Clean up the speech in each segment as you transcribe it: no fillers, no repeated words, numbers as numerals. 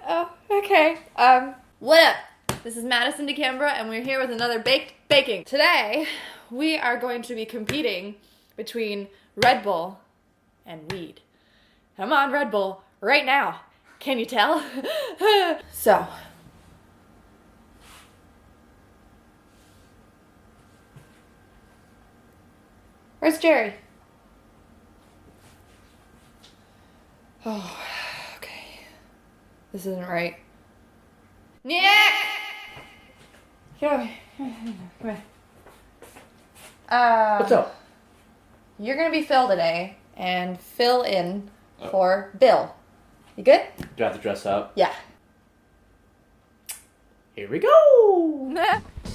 Oh, okay. What up? This is Madison DeCambra, and we're here with another baked baking. Today, we are going to be competing between Red Bull and weed. I'm on Red Bull right now. Can you tell? So. Where's Jerry? Oh, okay. This isn't right. Nick! Get over here. Come here. What's up? You're gonna be Phil today and fill in for Bill. You good? Do I have to dress up? Yeah. Here we go!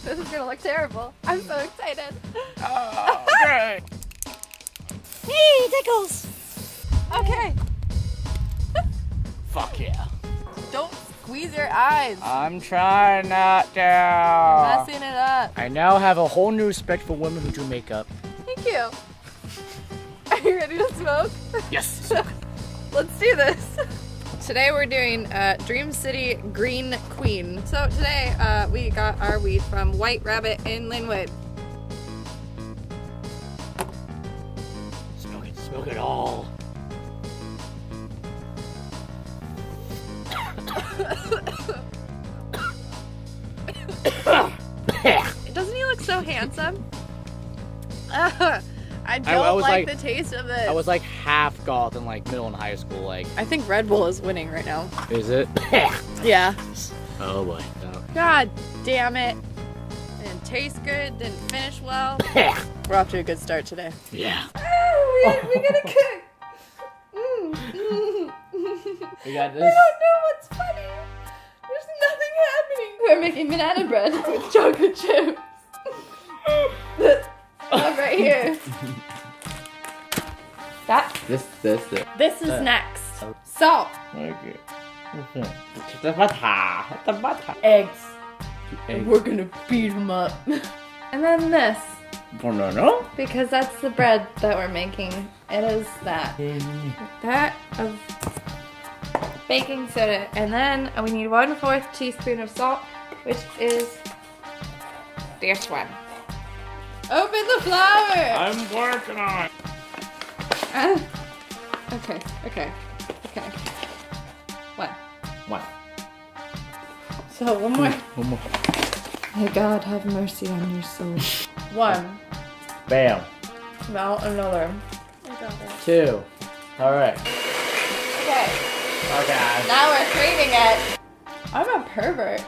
This is gonna look terrible. I'm so excited. Oh, great! Hey, tickles! Okay. Fuck yeah. Don't squeeze your eyes. I'm trying not to. Messing it up. I now have a whole new respect for women who do makeup. Thank you. Are you ready to smoke? Yes! Let's do this. Today we're doing Dream City Green Queen. So today we got our weed from White Rabbit in Linwood. Smoke it all. Doesn't he look so handsome? I don't like the taste of it. I was like half goth in like middle and high school. Like, I think Red Bull is winning right now. is it? Yeah. Oh boy. No. God damn it. Didn't taste good, didn't finish well. We're off to a good start today. Yeah. Oh, we gotta cook. We got I this. don't know what's funny. There's nothing happening. We're making banana bread with chocolate chips. Look right here. That. This. This is next. Salt. Okay. The butter. Eggs. Eggs. We're gonna beat them up. And then this. No. Because that's the bread that we're making. It is that. That of baking soda. And then we need 1/4 teaspoon of salt, which is this one. Open the flour! I'm working on it. Okay. One. One. So one more. One more. May God have mercy on your soul. One. Bam. Now another. Two. All right. Okay. Okay. Now we're craving it. I'm a pervert.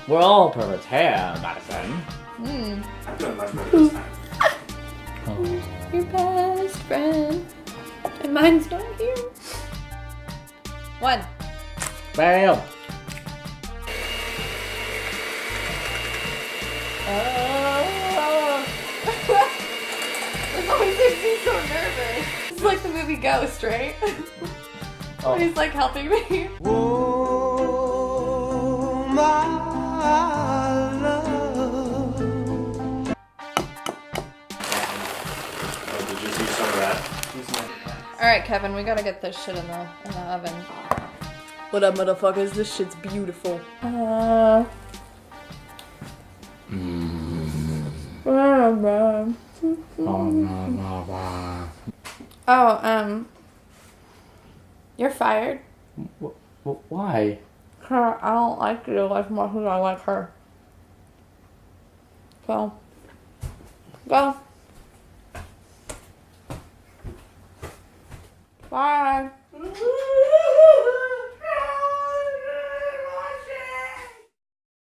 We're all perverts here, Madison. Your best friend. And mine's not here. One. Bam. Oh. This always makes me so nervous. It's like the movie Ghost, right? Oh. He's like helping me. Oh, my love. Did you see some of that? Alright, Kevin, we gotta get this shit in the oven. What up, motherfuckers? This shit's beautiful. You're fired. Why? I don't like you as much as I like her. Go. Bye.